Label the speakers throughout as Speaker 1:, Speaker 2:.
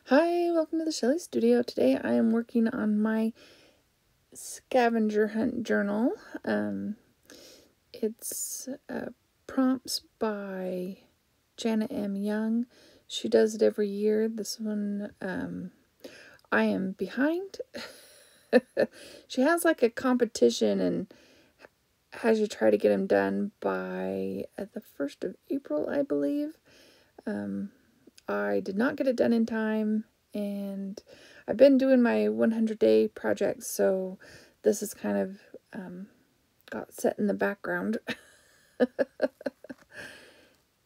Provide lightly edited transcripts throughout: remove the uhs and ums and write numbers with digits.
Speaker 1: Hi, welcome to the Shelley Studio. Today I am working on my scavenger hunt journal. It's prompts by Janet M. Young. She does it every year. This one I am behind. She has like a competition and has you try to get them done by the 1st of April, I believe. I did not get it done in time, and I've been doing my 100-day project, so this is kind of got set in the background.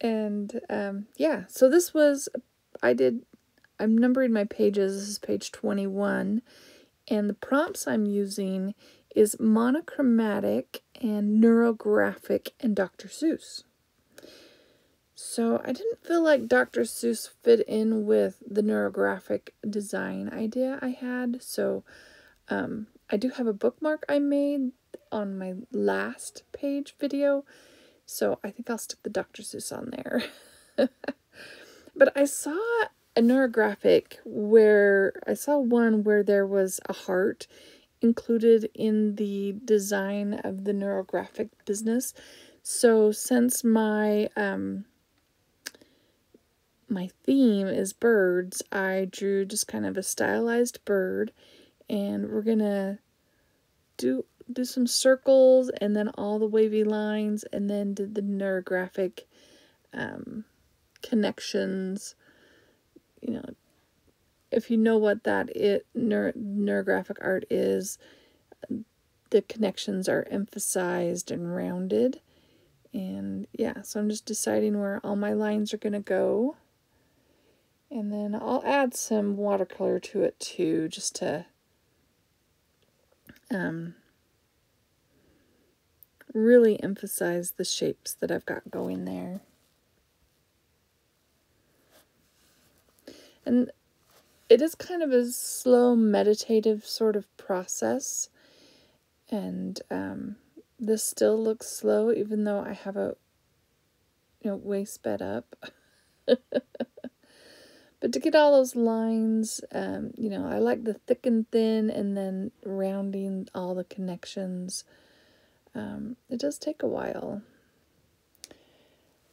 Speaker 1: And yeah, so this was, I'm numbering my pages. This is page 21, and the prompts I'm using is monochromatic and neurographic and Dr. Seuss. So I didn't feel like Dr. Seuss fit in with the neurographic design idea I had. So I do have a bookmark I made on my last page video. So I think I'll stick the Dr. Seuss on there. But I saw a neurographic one where there was a heart included in the design of the neurographic business. So since my theme is birds, I drew just kind of a stylized bird, and we're gonna do some circles and then all the wavy lines, and then did the neurographic connections. You know, if you know what that neurographic art is, the connections are emphasized and rounded. And yeah, so I'm just deciding where all my lines are gonna go. And then I'll add some watercolor to it too, just to really emphasize the shapes that I've got going there. And it is kind of a slow, meditative sort of process. And this still looks slow, even though I have it, way sped up. But to get all those lines, I like the thick and thin and then rounding all the connections. It does take a while.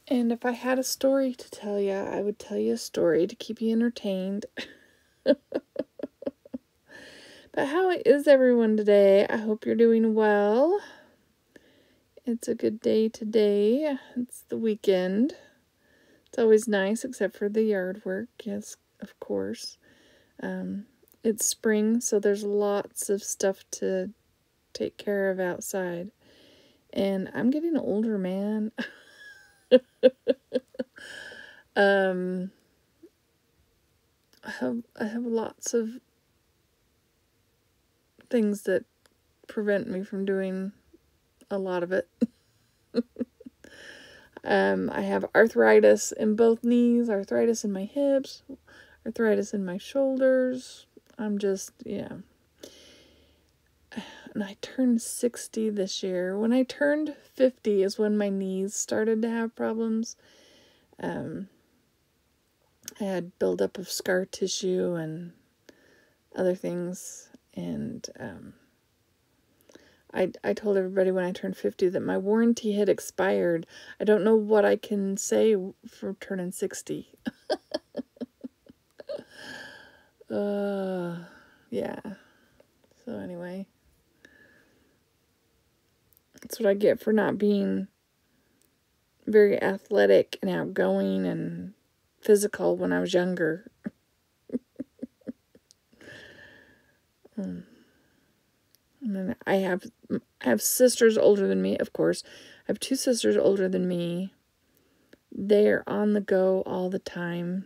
Speaker 1: And if I had a story to tell you, I would tell you a story to keep you entertained. But how is everyone today? I hope you're doing well. It's a good day today. It's the weekend. It's always nice, except for the yard work. Yes, of course. It's spring, so there's lots of stuff to take care of outside. And I'm getting older, man. I have lots of things that prevent me from doing a lot of it. I have arthritis in both knees, arthritis in my hips, arthritis in my shoulders. I'm just, yeah. And I turned 60 this year. When I turned 50 is when my knees started to have problems. I had buildup of scar tissue and other things. And I told everybody when I turned 50 that my warranty had expired. I don't know what I can say for turning 60. Yeah. So anyway, that's what I get for not being very athletic and outgoing and physical when I was younger. And then I have sisters older than me, of course. I have 2 sisters older than me. They're on the go all the time.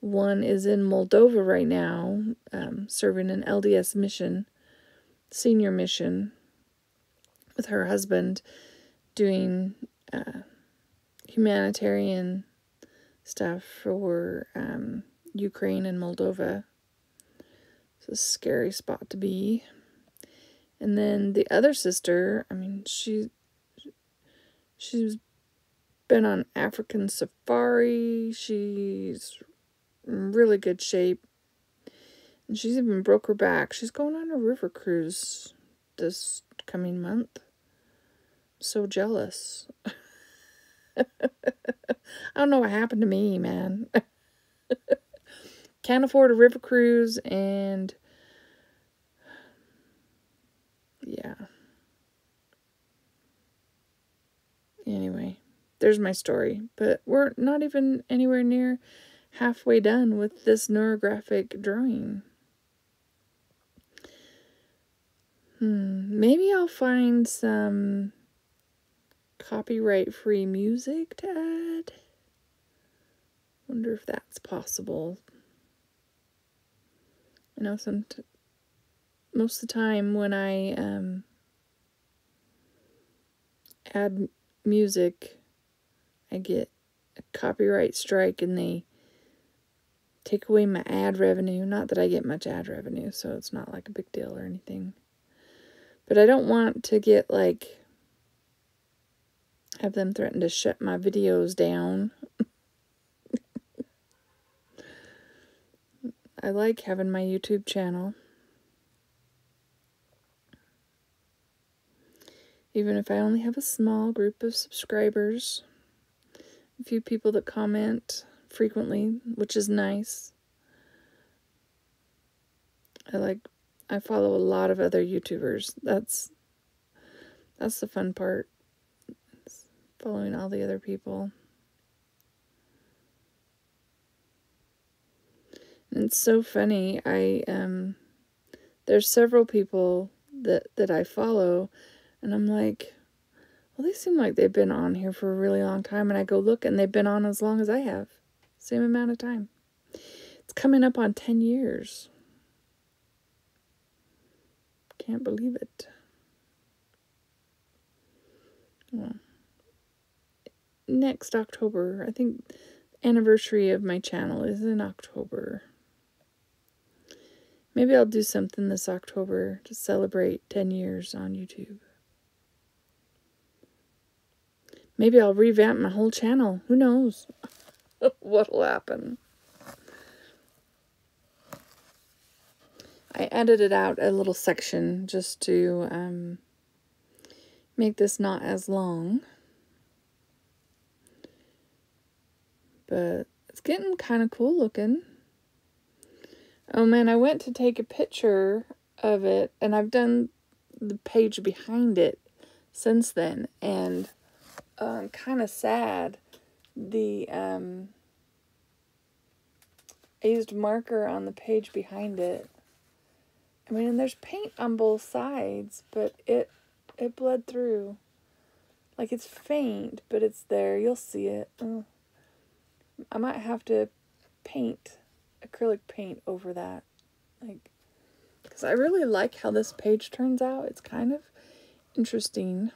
Speaker 1: One is in Moldova right now, serving an LDS mission, senior mission, with her husband, doing humanitarian stuff for Ukraine and Moldova. It's a scary spot to be. And then the other sister, I mean, she's been on African safari. She's in really good shape. And she's even broke her back. She's going on a river cruise this coming month. So jealous. I don't know what happened to me, man. Can't afford a river cruise, and yeah. Anyway, there's my story. But we're not even anywhere near halfway done with this neurographic drawing. Maybe I'll find some copyright-free music to add. Wonder if that's possible. You know, most of the time when I add music, I get a copyright strike and they take away my ad revenue. Not that I get much ad revenue, so it's not like a big deal or anything. But I don't want to get, like, have them threaten to shut my videos down. I like having my YouTube channel. Even if I only have a small group of subscribers. A few people that comment frequently, which is nice. I follow a lot of other YouTubers. That's the fun part. It's following all the other people. And it's so funny. There's several people that I follow, and I'm like, well, they seem like they've been on here for a really long time, and I go look, and they've been on as long as I have. Same amount of time. It's coming up on 10 years. Can't believe it. Well, next October, I think the anniversary of my channel is in October. Maybe I'll do something this October to celebrate 10 years on YouTube. Maybe I'll revamp my whole channel. Who knows what'll happen. I edited out a little section just to make this not as long. But it's getting kind of cool looking. Oh man, I went to take a picture of it, and I've done the page behind it since then, and I'm kind of sad. I used marker on the page behind it. I mean, and there's paint on both sides, but it bled through. Like, it's faint, but it's there. You'll see it. I might have to paint acrylic paint over that, like, because I really like how this page turns out. It's kind of interesting.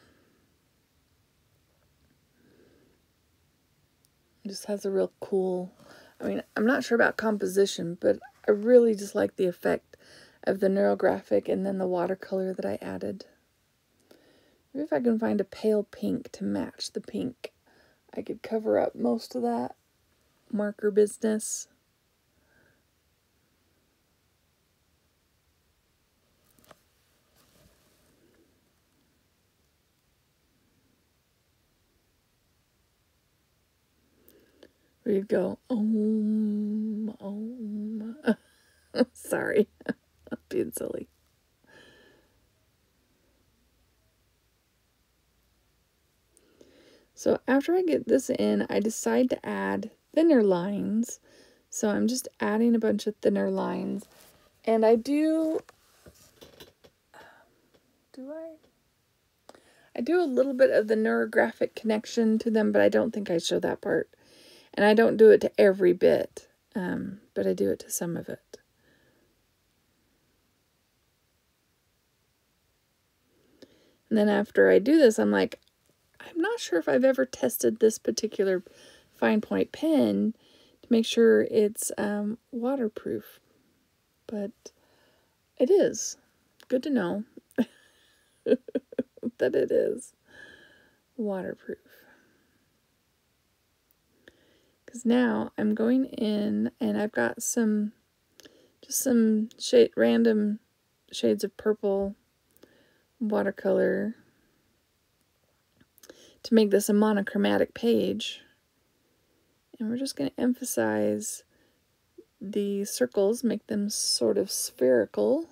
Speaker 1: It just has a real cool, I mean, I'm not sure about composition, but I really just like the effect of the neurographic and then the watercolor that I added. Maybe if I can find a pale pink to match the pink, I could cover up most of that marker business. We'd go, Sorry, I'm being silly. So after I get this in, I decide to add thinner lines. So I'm just adding a bunch of thinner lines. And I do I do a little bit of the neurographic connection to them, but I don't think I show that part. And I don't do it to every bit, but I do it to some of it. And then after I do this, I'm like, I'm not sure if I've ever tested this particular fine point pen to make sure it's waterproof, but it is. Good to know that it is waterproof. Because now I'm going in and I've got some random shades of purple watercolor to make this a monochromatic page. And we're just going to emphasize the circles, make them sort of spherical.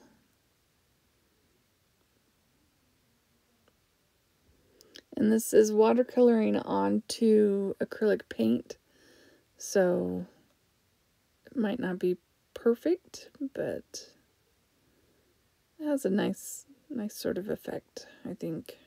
Speaker 1: And this is watercoloring onto acrylic paint, so it might not be perfect, but it has a nice sort of effect, I think.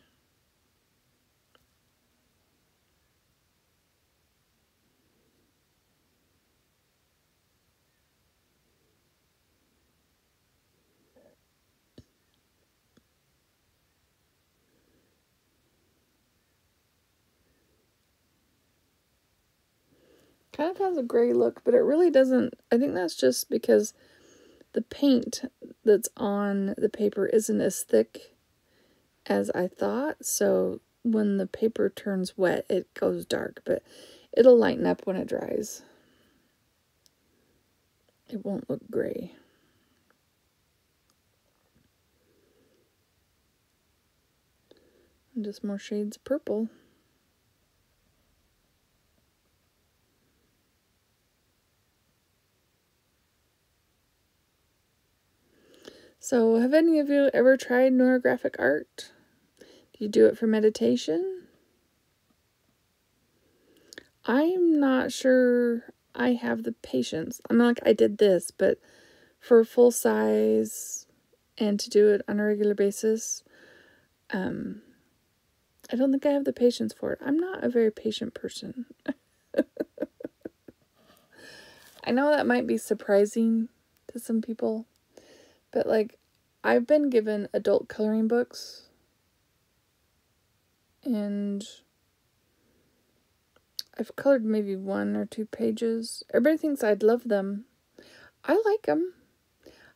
Speaker 1: Kind of has a gray look, but it really doesn't. I think that's just because the paint that's on the paper isn't as thick as I thought, so when the paper turns wet, it goes dark, but it'll lighten up when it dries. It won't look gray. And just more shades of purple. So, have any of you ever tried neurographic art? Do you do it for meditation? I'm not sure I have the patience. I'm not like I did this, but for full size and to do it on a regular basis, I don't think I have the patience for it. I'm not a very patient person. I know that might be surprising to some people, but like, I've been given adult coloring books, and I've colored maybe 1 or 2 pages. Everybody thinks I'd love them. I like them.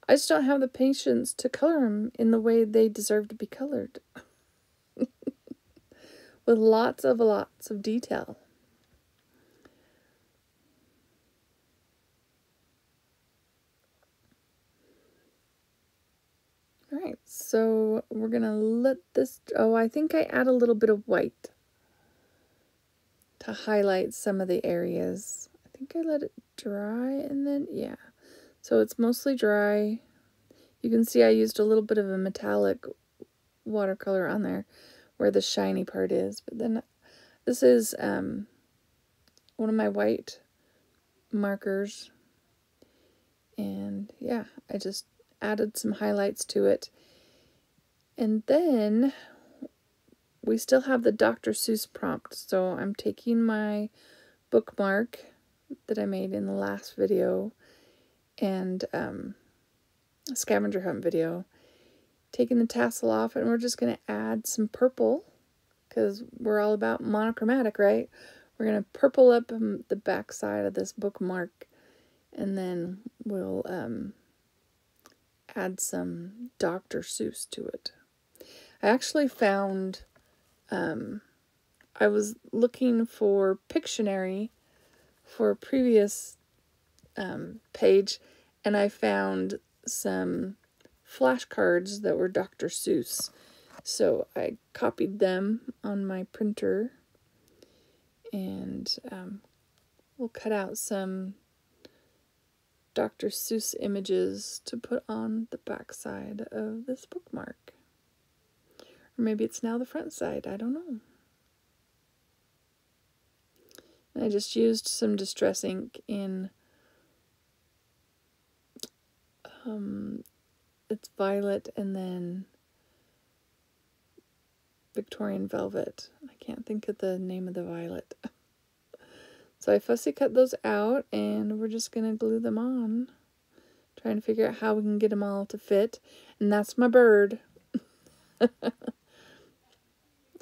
Speaker 1: I just don't have the patience to color them in the way they deserve to be colored. With lots of detail. Alright, so we're going to let this... Oh, I think I add a little bit of white to highlight some of the areas. I think I let it dry and then... Yeah. So it's mostly dry. You can see I used a little bit of a metallic watercolor on there where the shiny part is. But then this is one of my white markers. And yeah, I just added some highlights to it. And then we still have the Dr. Seuss prompt. So I'm taking my bookmark that I made in the last video and scavenger hunt video, taking the tassel off, and we're just going to add some purple because we're all about monochromatic, right? We're going to purple up the back side of this bookmark, and then we'll add some Dr. Seuss to it. I actually found, I was looking for Pictionary for a previous page, and I found some flashcards that were Dr. Seuss. So I copied them on my printer, and we'll cut out some Dr. Seuss images to put on the back side of this bookmark. Or maybe it's now the front side, I don't know. And I just used some Distress ink in it's violet and then Victorian Velvet. I can't think of the name of the violet. So I fussy cut those out, and we're just going to glue them on. Trying to figure out how we can get them all to fit. And that's my bird.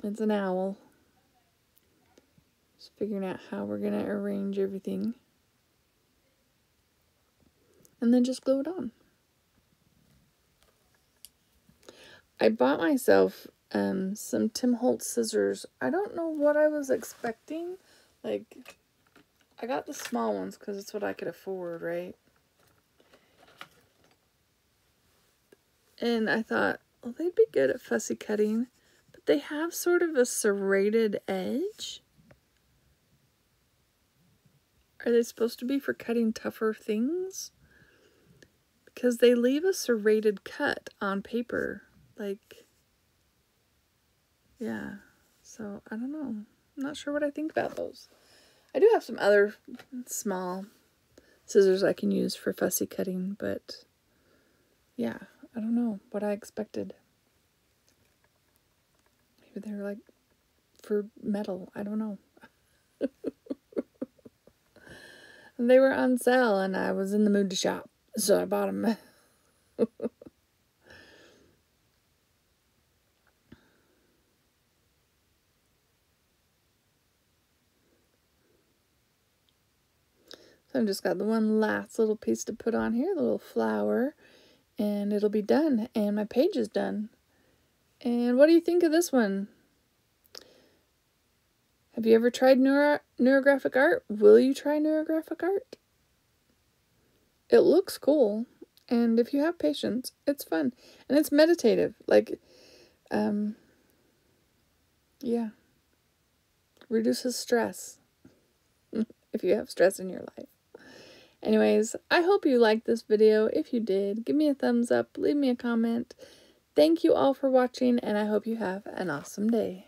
Speaker 1: It's an owl. Just figuring out how we're going to arrange everything. And then just glue it on. I bought myself some Tim Holtz scissors. I don't know what I was expecting. Like, I got the small ones because it's what I could afford, right? And I thought, well, they'd be good at fussy cutting, but they have sort of a serrated edge. Are they supposed to be for cutting tougher things? Because they leave a serrated cut on paper. Like, yeah. So, I don't know. I'm not sure what I think about those. I do have some other small scissors I can use for fussy cutting, but yeah, I don't know what I expected. Maybe they're like for metal. I don't know. And they were on sale and I was in the mood to shop, so I bought them. So I've just got the one last little piece to put on here, the little flower, and it'll be done, and my page is done. And what do you think of this one? Have you ever tried neurographic art? Will you try neurographic art? It looks cool, and if you have patience, it's fun, and it's meditative. Like, yeah, reduces stress if you have stress in your life. Anyways, I hope you liked this video. If you did, give me a thumbs up, leave me a comment. Thank you all for watching, and I hope you have an awesome day.